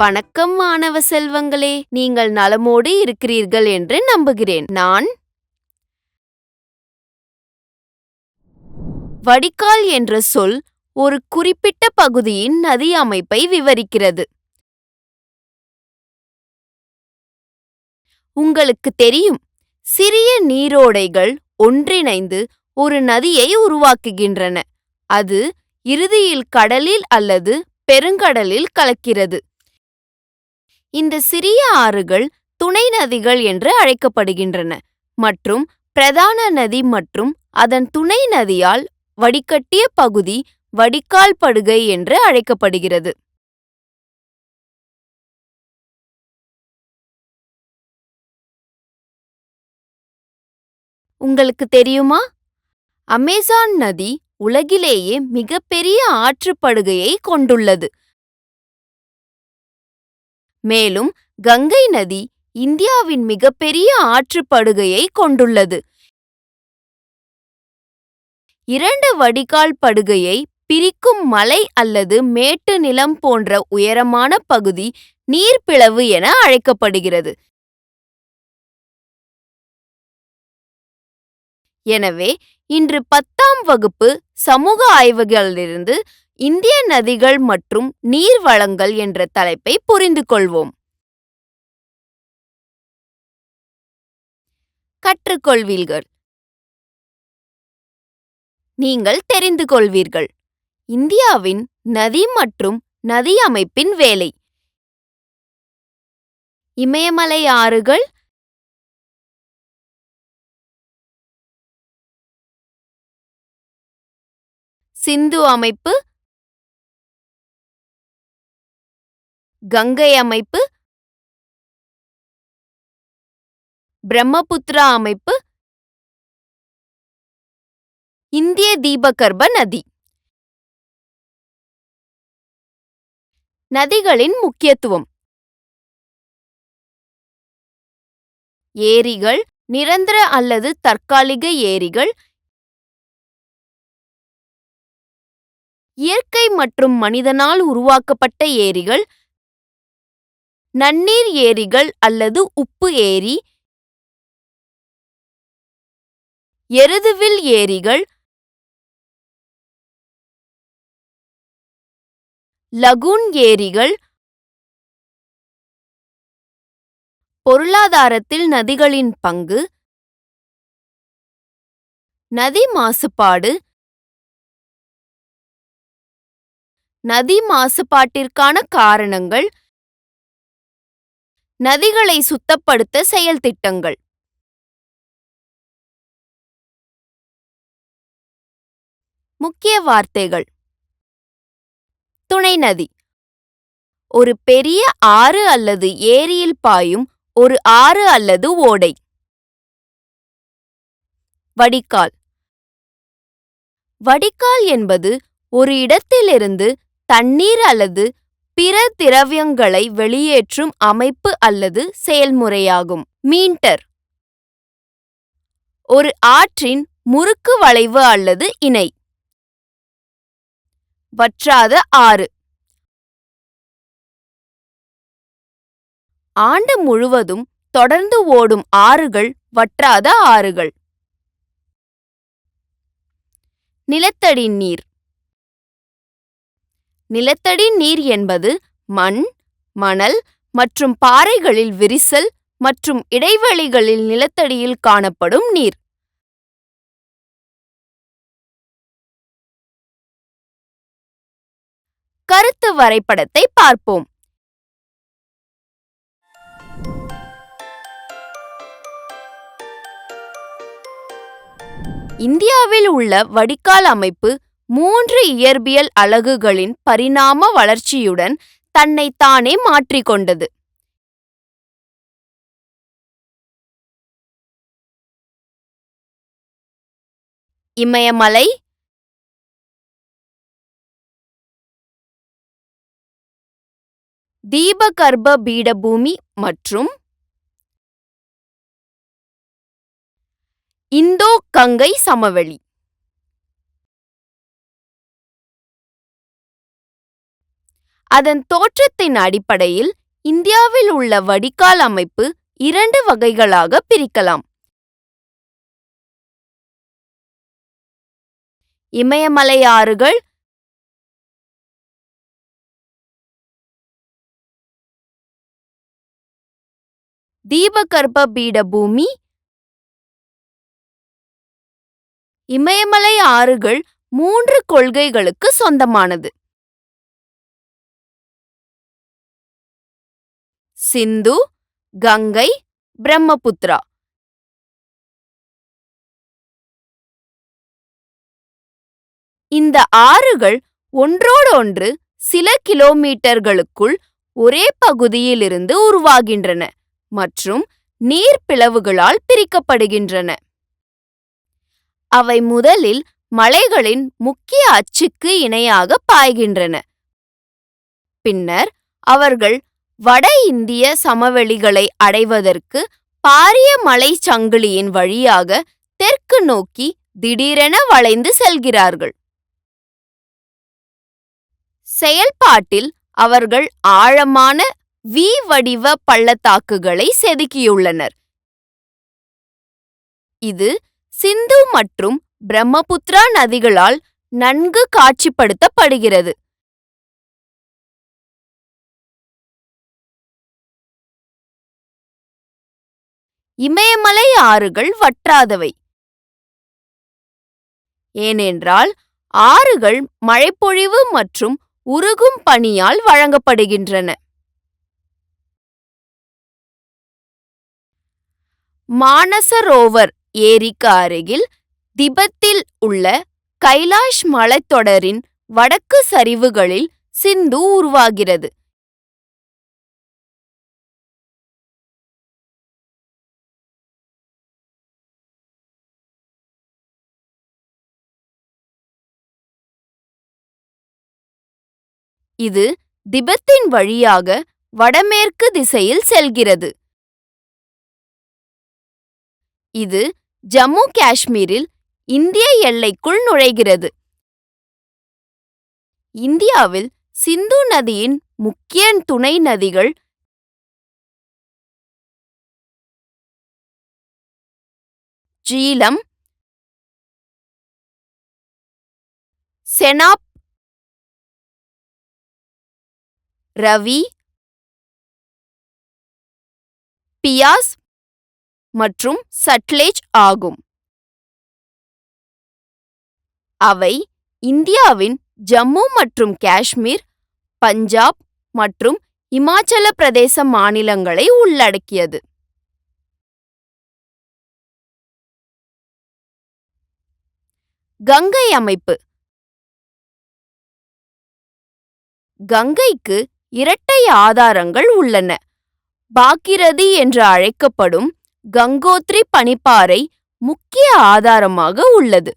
வணக்கம் மாணவ செல்வங்களே, நீங்கள் நலமோடு இருக்கிறீர்கள் என்று நம்புகிறேன். வடிகால் என்ற சொல் ஒரு குறிப்பிட்ட பகுதியின் நதி அமைப்பை விவரிக்கிறது. உங்களுக்கு தெரியும், சிறிய நீரோடைகள் ஒன்றிணைந்து ஒரு நதியை உருவாக்குகின்றன. அது இறுதியில் கடலில் அல்லது பெருங்கடலில் கலக்கிறது. இந்த சிறிய ஆறுகள் துணை நதிகள் என்று அழைக்கப்படுகின்றன மற்றும் பிரதான நதி மற்றும் அதன் துணை நதியால் வடிகட்டிய பகுதி வடிகால் படுகை என்று அழைக்கப்படுகிறது. உங்களுக்கு தெரியுமா, அமேசான் நதி உலகிலேயே மிகப்பெரிய ஆற்றுப்படுகையை கொண்டுள்ளது. மேலும் கங்கை நதி இந்தியாவின் மிகப்பெரிய ஆற்றுப்படுகையை கொண்டுள்ளது. இரண்டு வடிகால் படுகையை பிரிக்கும் மலை அல்லது மேட்டு நிலம் போன்ற உயரமான பகுதி நீர்ப்பிளவு என அழைக்கப்படுகிறது. எனவே இன்று 10ஆம் வகுப்பு சமூக ஆய்வுகளிலிருந்து இந்திய நதிகள் மற்றும் நீர் வளங்கள் என்ற தலைப்பை புரிந்து கொள்வோம். கற்றுக்கொள்வீர்கள். நீங்கள் தெரிந்து கொள்வீர்கள். இந்தியாவின் நதி மற்றும் நதி அமைப்பின் வேலை. இமயமலை ஆறுகள், சிந்து அமைப்பு, கங்கை அமைப்பு, பிரம்மபுத்திரா அமைப்பு, இந்திய தீபகற்ப நதி. நதிகளின் முக்கியத்துவம். ஏரிகள் நிரந்தர அல்லது தற்காலிக ஏரிகள், இயற்கை மற்றும் மனிதனால் உருவாக்கப்பட்ட ஏரிகள், நன்னீர் ஏரிகள் அல்லது உப்பு ஏரி, எருதுவில் ஏரிகள், லகூன் ஏரிகள். பொருளாதாரத்தில் நதிகளின் பங்கு. நதி மாசுபாடு. நதி மாசுபாட்டிற்கான காரணங்கள். நதிகளை சுத்தப்படுத்த செயல் திட்டங்கள். முக்கிய வார்த்தைகள். துணை நதி ஒரு பெரிய ஆறு அல்லது ஏரியில் பாயும் ஒரு ஆறு அல்லது ஓடை. வடிகால். வடிகால் என்பது ஒரு இடத்திலிருந்து தண்ணீர் அல்லது பிற திரவியங்களை வெளியேற்றும் அமைப்பு அல்லது செயல்முறையாகும். மீட்டர் ஒரு ஆற்றின் முறுக்கு வளைவு அல்லது இணை. வற்றாத ஆறு ஆண்டு முழுவதும் தொடர்ந்து ஓடும் ஆறுகள் வற்றாத ஆறுகள். நிலத்தடி நீர். நிலத்தடி நீர் என்பது மண், மணல் மற்றும் பாறைகளில் விரிசல் மற்றும் இடைவெளிகளில் நிலத்தடியில் காணப்படும் நீர். கருத்து வரைபடத்தை பார்ப்போம். இந்தியாவில் உள்ள வடிகால் அமைப்பு 3 இயற்பியல் அலகுகளின் பரிணாம வளர்ச்சியுடன் தன்னைத்தானே மாற்றிக்கொண்டது. இமயமலை, தீபகற்ப பீடபூமி மற்றும் இந்தோ கங்கை சமவெளி. அதன் தோற்றத்தின் அடிப்படையில் இந்தியாவில் உள்ள வடிகால் அமைப்பு 2 வகைகளாக பிரிக்கலாம். இமயமலை ஆறுகள், தீபகற்ப பீடபூமி. இமயமலை ஆறுகள் 3 கொள்கைகளுக்கு சொந்தமானது: சிந்து, கங்கை, பிரம்மபுத்திரா. இந்த ஆறுகள் ஒன்றோடொன்று சில கிலோமீட்டர்களுக்குள் ஒரே பகுதியிலிருந்து உருவாகின்றன மற்றும் நீர்ப்பிளவுகளால் பிரிக்கப்படுகின்றன. அவை முதலில் மலைகளின் முக்கிய அச்சுக்கு இணையாக பாய்கின்றன. பின்னர் அவர்கள் வட இந்திய சமவெளிகளை அடைவதற்கு பாரிய மலைச் சங்கிலியின் வழியாக தெற்கு நோக்கி திடீரென வளைந்து செல்கிறார்கள். செயல்பாட்டில் அவர்கள் ஆழமான வி வடிவ பள்ளத்தாக்குகளை செதுக்கியுள்ளனர். இது சிந்து மற்றும் பிரம்மபுத்திரா நதிகளால் நன்கு காட்சிப்படுத்தப்படுகிறது. இமயமலை ஆறுகள் வற்றாதவை. ஏனென்றால் ஆறுகள் மழைப்பொழிவு மற்றும் உருகும் பனியால் வழங்கப்படுகின்றன. மானசரோவர் ஏரிக்கு அருகில் திபெத்தில் உள்ள கைலாஷ் மலைத்தொடரின் வடக்கு சரிவுகளில் சிந்து உருவாகிறது. இது திபெத்தின் வழியாக வடமேற்கு திசையில் செல்கிறது. இது ஜம்மு காஷ்மீரில் இந்திய எல்லைக்குள் நுழைகிறது. இந்தியாவில் சிந்து நதியின் முக்கிய துணை நதிகள் ஜீலம், செனாப், ரவி, பியாஸ் மற்றும் சட்லெஜ் ஆகும். அவை இந்தியாவின் ஜம்மு மற்றும் காஷ்மீர், பஞ்சாப் மற்றும் இமாச்சல பிரதேச மாநிலங்களை உள்ளடக்கியது. கங்கை அமைப்பு. கங்கைக்கு இரட்டை ஆதாரங்கள் உள்ளன. பாகீரதி என்று அழைக்கப்படும் கங்கோத்ரி பனிப்பாறை முக்கிய ஆதாரமாக உள்ளது.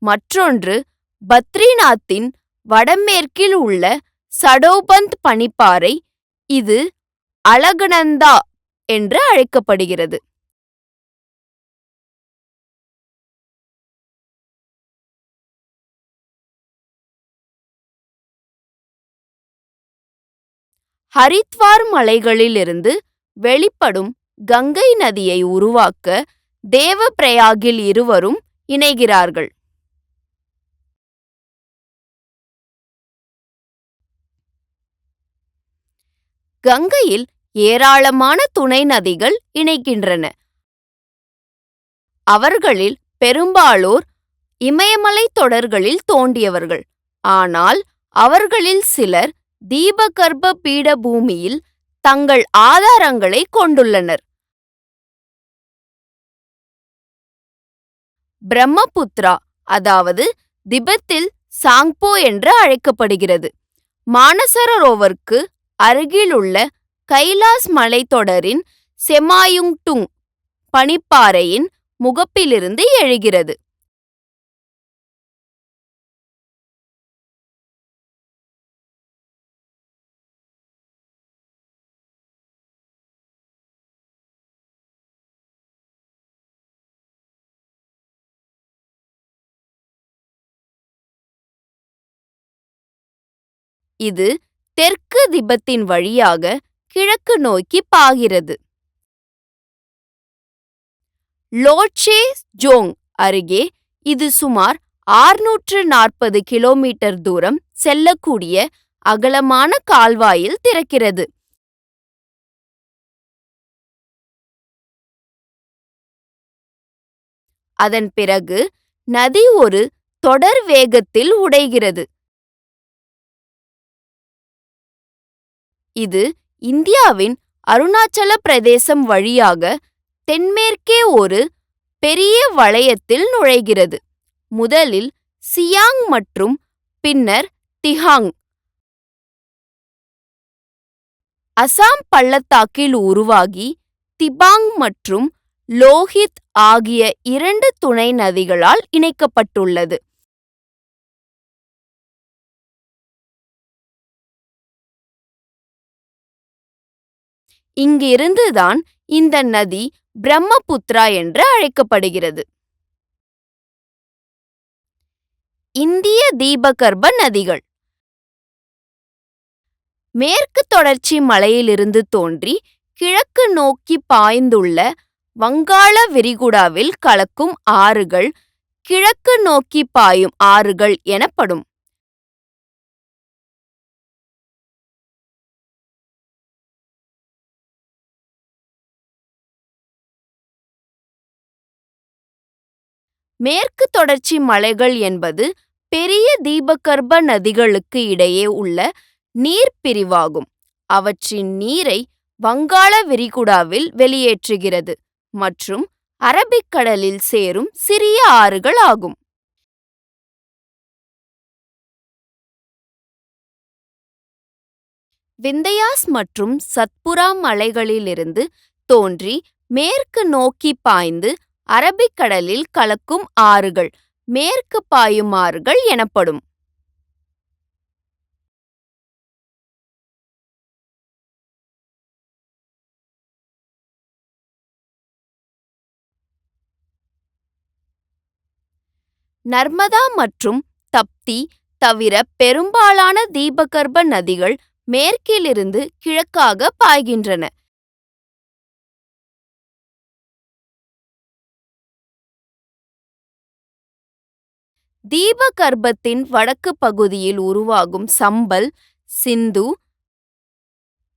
மற்றொன்று பத்ரிநாத்தின் வடமேற்கில் உள்ள சடோபந்த் பனிப்பாறை. இது அலகநந்தா என்று அழைக்கப்படுகிறது. ஹரித்வார் மலைகளிலிருந்து வெளிப்படும் கங்கை நதியை உருவாக்க தேவப்பிரயாகில் இருவரும் இணைகிறார்கள். கங்கையில் ஏராளமான துணை நதிகள் இணைகின்றன. அவர்களில் பெரும்பாலோர் இமயமலை தொடர்களில் தோன்றியவர்கள். ஆனால் அவர்களில் சிலர் தீபகற்ப பீடபூமியில் தங்கள் ஆதாரங்களை கொண்டுள்ளனர். பிரம்மபுத்திரா, அதாவது திபெத்தில் சாங்போ என்று அழைக்கப்படுகிறது, மானசரோவருக்கு அருகிலுள்ள கைலாஸ் மலைத்தொடரின் செமாயுங்டுங் பனிப்பாறையின் முகப்பிலிருந்து எழுகிறது. இது தெற்கு திபெத்தின் வழியாக கிழக்கு நோக்கி பாய்கிறது. லோட்சே ஜோங் அருகே இது சுமார் 640 கிலோமீட்டர் தூரம் செல்லக்கூடிய அகலமான கால்வாயில் திறக்கிறது. அதன் பிறகு நதி ஒரு தொடர் வேகத்தில் உடைகிறது. இது இந்தியாவின் அருணாச்சல பிரதேசம் வழியாக தென்மேற்கே ஒரு பெரிய வளையத்தில் நுழைகிறது. முதலில் சியாங் மற்றும் பின்னர் திஹாங். அசாம் பள்ளத்தாக்கில் உருவாகி திபாங் மற்றும் லோஹித் ஆகிய 2 துணை நதிகளால் இணைக்கப்பட்டுள்ளது. இங்கிருந்துதான் இந்த நதி பிரம்மபுத்திரா என்று அழைக்கப்படுகிறது. இந்திய தீபகற்ப நதிகள் மேற்கு தொடர்ச்சி மலையிலிருந்து தோன்றி கிழக்கு நோக்கி பாய்ந்துள்ள வங்காள விரிகுடாவில் கலக்கும் ஆறுகள் கிழக்கு நோக்கி பாயும் ஆறுகள் எனப்படும். மேற்கு தொடர்ச்சி மலைகள் என்பது பெரிய தீபகற்ப நதிகளுக்கு இடையே உள்ள நீர்ப்பிரிவாகும். அவற்றின் நீரை வங்காள விரிகுடாவில் வெளியேற்றுகிறது மற்றும் அரபிக்கடலில் சேரும் சிறிய ஆறுகள் ஆகும். விந்தயாஸ் மற்றும் சத்புரா மலைகளிலிருந்து தோன்றி மேற்கு நோக்கி பாய்ந்து அரபிக்கடலில் கலக்கும் ஆறுகள் மேற்கு பாயும் ஆறுகள் எனப்படும். நர்மதா மற்றும் தப்தி தவிர பெரும்பாலான தீபகற்ப நதிகள் மேற்கிலிருந்து கிழக்காக பாய்கின்றன. தீபகற்பத்தின் வடக்கு பகுதியில் உருவாகும் சம்பல், சிந்து,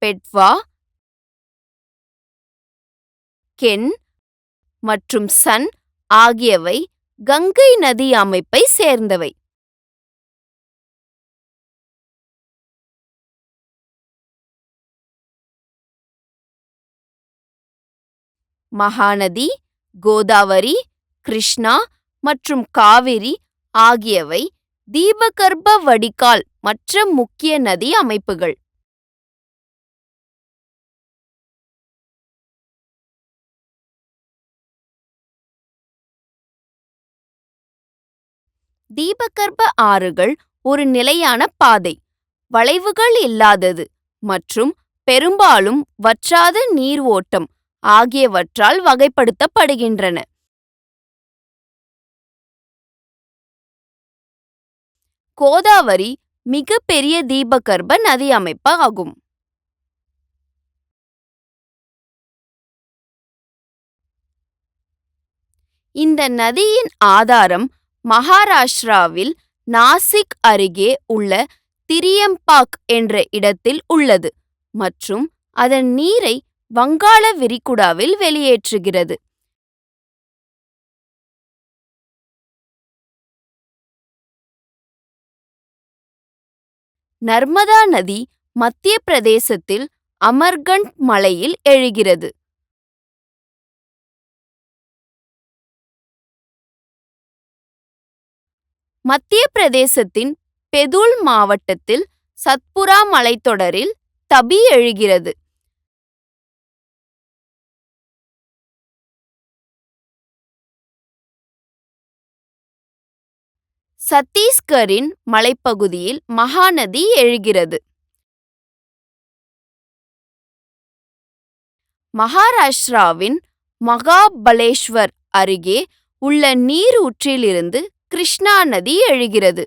பெட்வா, கென் மற்றும் சன் ஆகியவை கங்கை நதி அமைப்பை சேர்ந்தவை. மகாநதி, கோதாவரி, கிருஷ்ணா மற்றும் காவிரி ஆகியவை தீபகற்ப வடிகால் மற்ற முக்கிய நதி அமைப்புகள். தீபகற்ப ஆறுகள் ஒரு நிலையான பாதை, வளைவுகள் இல்லாதது மற்றும் பெரும்பாலும் வற்றாத நீர் ஓட்டம் ஆகியவற்றால் வகைப்படுத்தப்படுகின்றன. கோதாவரி மிக பெரிய தீபகற்ப நதி அமைப்பு ஆகும். இந்த நதியின் ஆதாரம் மகாராஷ்டிராவில் நாசிக் அருகே உள்ள திரியம்பாக் என்ற இடத்தில் உள்ளது மற்றும் அதன் நீரை வங்காள விரிகுடாவில் வெளியேற்றுகிறது. நர்மதா நதி மத்திய பிரதேசத்தில் அமர்கண்ட் மலையில் எழுகிறது. மத்திய பிரதேசத்தின் பெதுல் மாவட்டத்தில் சத்புரா மலைத்தொடரில் தபி எழுகிறது. சத்தீஸ்கரின் மலைப்பகுதியில் மகாநதி எழுகிறது. மகாராஷ்டிராவின் மகாபலேஸ்வர் அருகே உள்ள நீரூற்றிலிருந்து கிருஷ்ணா நதி எழுகிறது.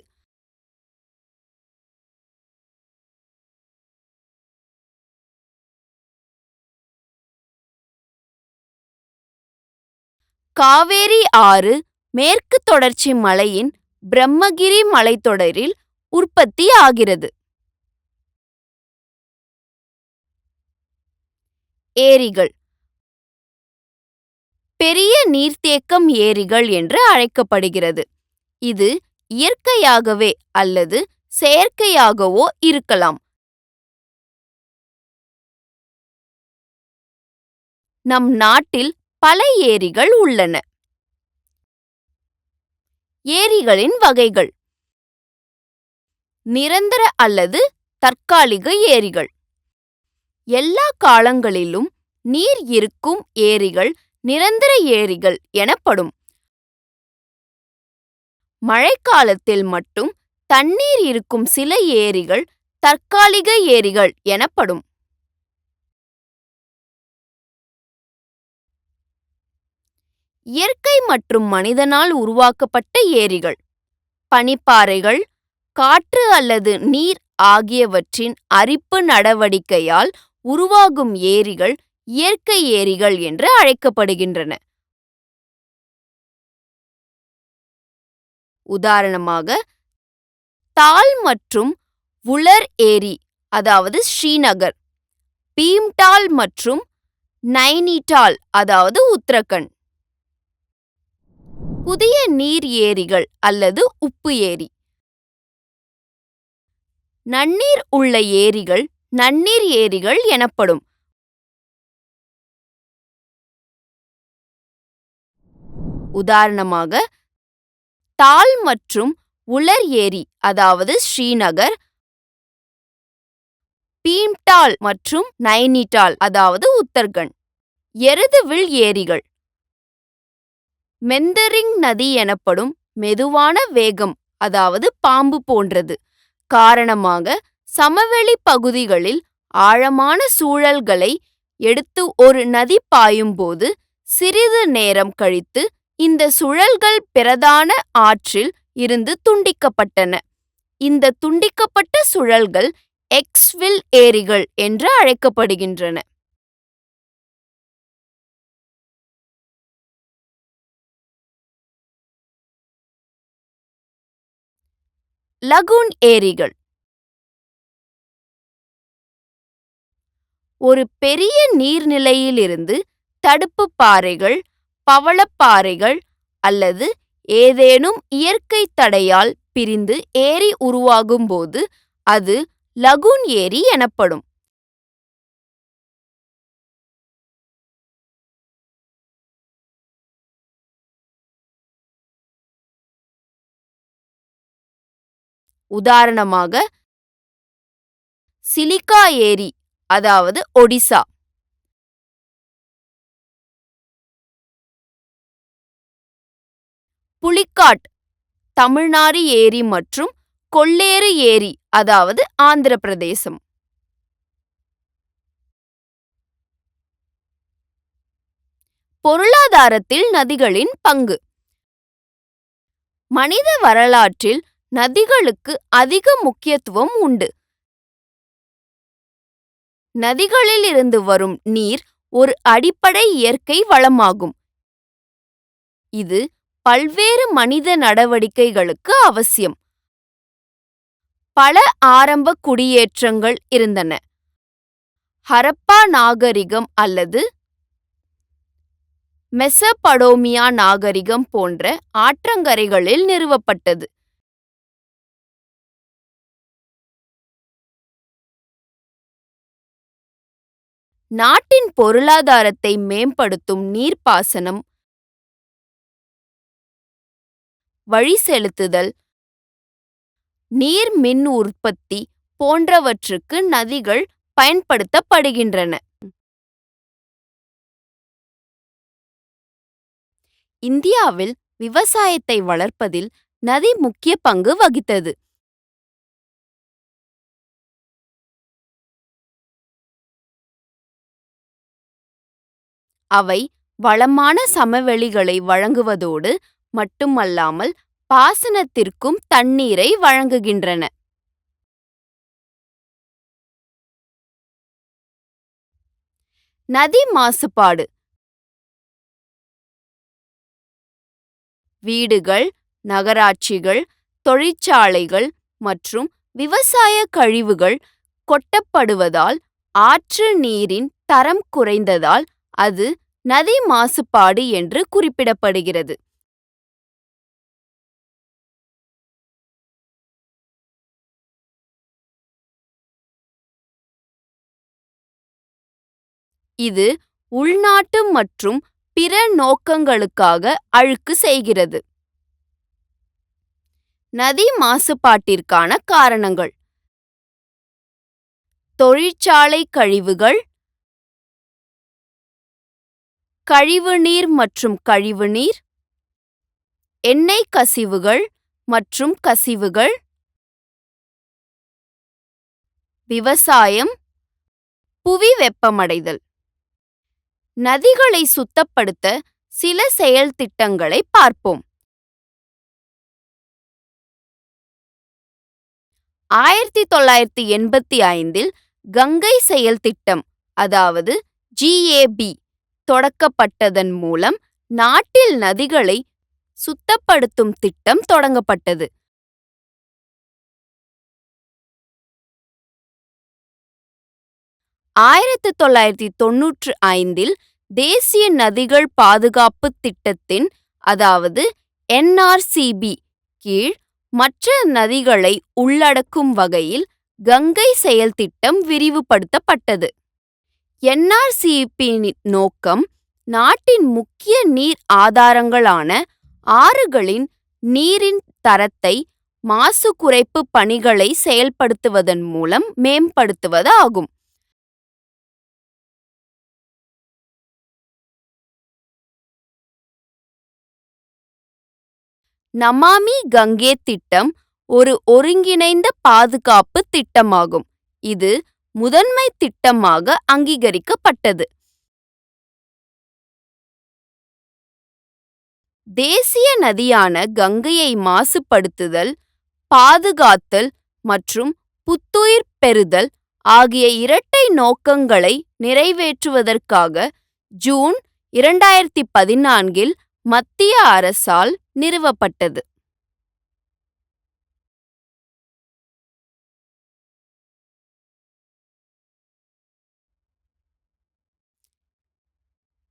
காவேரி ஆறு மேற்கு தொடர்ச்சி மலையின் பிரம்மகிரி மலைத்தொடரில் உற்பத்தி ஆகிறது. ஏரிகள் பெரிய நீர்த்தேக்கம் ஏரிகள் என்று அழைக்கப்படுகிறது. இது இயற்கையாகவே அல்லது செயற்கையாகவோ இருக்கலாம். நம் நாட்டில் பல ஏரிகள் உள்ளன. ஏரிகளின் வகைகள்: நிரந்தர அல்லது தற்காலிக ஏரிகள். எல்லா காலங்களிலும் நீர் இருக்கும் ஏரிகள் நிரந்தர ஏரிகள் எனப்படும். மழைக்காலத்தில் மட்டும் தண்ணீர் இருக்கும் சில ஏரிகள் தற்காலிக ஏரிகள் எனப்படும். இயற்கை மற்றும் மனிதனால் உருவாக்கப்பட்ட ஏரிகள்: பனிப்பாறைகள், காற்று அல்லது நீர் ஆகியவற்றின் அரிப்பு நடவடிக்கையால் உருவாகும் ஏரிகள் இயற்கை ஏரிகள் என்று அழைக்கப்படுகின்றன. உதாரணமாக, தால் மற்றும் வுலர் ஏரி, அதாவது ஸ்ரீநகர், பீம்டால் மற்றும் நைனிடால், அதாவது உத்தரகண்ட். புதிய நீர் ஏரிகள் அல்லது உப்பு ஏரி: நன்னீர் உள்ள ஏரிகள் நன்னீர் ஏரிகள் எனப்படும். உதாரணமாக, தால் மற்றும் வுலர் ஏரி, அதாவது ஸ்ரீநகர், பீம்டால் மற்றும் நைனிடால், அதாவது உத்தரகண்ட். எருதுவில் ஏரிகள்: மெந்தரிங் நதி எனப்படும் மெதுவான வேகம், அதாவது பாம்பு போன்றது காரணமாக சமவெளி பகுதிகளில் ஆழமான சூழல்களை எடுத்து ஒரு நதி பாயும் போது சிறிது நேரம் கழித்து இந்த சுழல்கள் பிரதான ஆற்றில் இருந்து துண்டிக்கப்பட்டன. இந்த துண்டிக்கப்பட்ட சுழல்கள் எக்ஸ்வில் ஏரிகள் என்று அழைக்கப்படுகின்றன. லகூன் ஏரிகள்: ஒரு பெரிய நீர்நிலையிலிருந்து தடுப்பு பாறைகள், பவளப்பாறைகள் அல்லது ஏதேனும் இயற்கை தடையால் பிரிந்து ஏரி உருவாகும் போது அது லகூன் ஏரி எனப்படும். உதாரணமாக, சிலிகா ஏரி, அதாவது ஒடிசா, புலிகாட், தமிழ்நாடு ஏரி மற்றும் கொள்ளேறு ஏரி, அதாவது ஆந்திர பிரதேசம். பொருளாதாரத்தில் நதிகளின் பங்கு: மனித வரலாற்றில் நதிகளுக்கு அதிக முக்கியத்துவம் உண்டு. நதிகளில் இருந்து வரும் நீர் ஒரு அடிப்படை இயற்கை வளமாகும். இது பல்வேறு மனித நடவடிக்கைகளுக்கு அவசியம். பல ஆரம்ப குடியேற்றங்கள் இருந்தன. ஹரப்பா நாகரிகம் அல்லது மெசபடோமியா நாகரிகம் போன்ற ஆற்றங்கரைகளில் நிறுவப்பட்டது. நாட்டின் பொருளாதாரத்தை மேம்படுத்தும் நீர்ப்பாசனம், வழி செலுத்துதல், நீர் மின் உற்பத்தி போன்றவற்றுக்கு நதிகள் பயன்படுத்தப்படுகின்றன. இந்தியாவில் விவசாயத்தை வளர்ப்பதில் நதி முக்கிய பங்கு வகித்தது. அவை வளமான சமவெளிகளை வழங்குவதோடு மட்டுமல்லாமல் பாசனத்திற்கும் தண்ணீரை வழங்குகின்றன. நதி மாசுபாடு: வீடுகள், நகராட்சிகள், தொழிற்சாலைகள் மற்றும் விவசாய கழிவுகள் கொட்டப்படுவதால் ஆற்று நீரின் தரம் குறைந்ததால் அது நதி மாசுபாடு என்று குறிப்பிடப்படுகிறது. இது உள்நாட்டு மற்றும் பிற நோக்கங்களுக்காக அழுக்கு செய்கிறது. நதி மாசுபாட்டிற்கான காரணங்கள்: தொழிற்சாலை கழிவுகள், கழிவுநீர் மற்றும் கழிவுநீர், எண்ணெய் கசிவுகள் மற்றும் கசிவுகள், விவசாயம், புவி வெப்பமடைதல். நதிகளை சுத்தப்படுத்த சில செயல் திட்டங்களை பார்ப்போம். 1985இல் கங்கை செயல் திட்டம், அதாவது GAB தொடக்கப்பட்டதன் மூலம் நாட்டில் நதிகளை சுத்தப்படுத்தும் திட்டம் தொடங்கப்பட்டது. 1995இல் தேசிய நதிகள் பாதுகாப்பு திட்டத்தின், அதாவது NRCB கீழ் மற்ற நதிகளை உள்ளடக்கும் வகையில் கங்கை செயல் திட்டம் விரிவுபடுத்தப்பட்டது. NRCBயின் நோக்கம் நாட்டின் முக்கிய நீர் ஆதாரங்களான ஆறுகளின் நீரின் தரத்தை மாசு குறைப்பு பணிகளை செயல்படுத்துவதன் மூலம் மேம்படுத்துவது ஆகும். நமாமி கங்கே திட்டம் ஒரு ஒருங்கிணைந்த பாதுகாப்பு திட்டமாகும். இது முதன்மை திட்டமாக அங்கீகரிக்கப்பட்டது. தேசிய நதியான கங்கையை மாசுபடுத்துதல், பாதுகாத்தல் மற்றும் புத்துயிர் பெறுதல் ஆகிய இரட்டை நோக்கங்களை நிறைவேற்றுவதற்காக ஜூன் 2014இல் மத்திய அரசால் நிறுவப்பட்டது.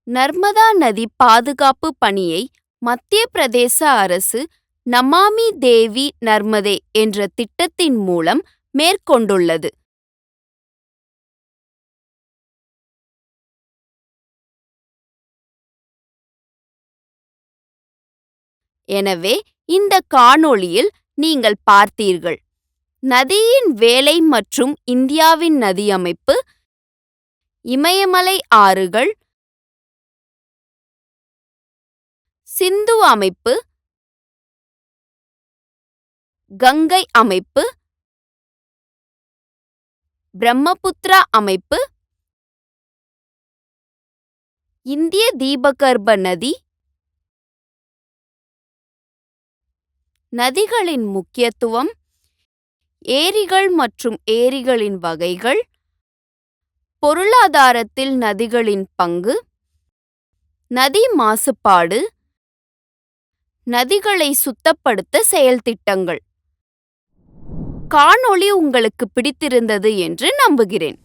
நர்மதா நதி பாதுகாப்பு பணியை மத்திய பிரதேச அரசு நமாமி தேவி நர்மதே என்ற திட்டத்தின் மூலம் மேற்கொண்டுள்ளது. எனவே இந்த காணொளியில் நீங்கள் பார்த்தீர்கள்: நதியின் வேலை மற்றும் இந்தியாவின் நதி அமைப்பு, இமயமலை ஆறுகள், சிந்து அமைப்பு, கங்கை அமைப்பு, பிரம்மபுத்திரா அமைப்பு, இந்திய தீபகற்ப நதி, நதிகளின் முக்கியத்துவம், ஏரிகள் மற்றும் ஏரிகளின் வகைகள், பொருளாதாரத்தில் நதிகளின் பங்கு, நதி மாசுபாடு, நதிகளை சுத்தப்படுத்த செயல்திட்டங்கள். காணொளி உங்களுக்கு பிடித்திருந்தது என்று நம்புகிறேன்.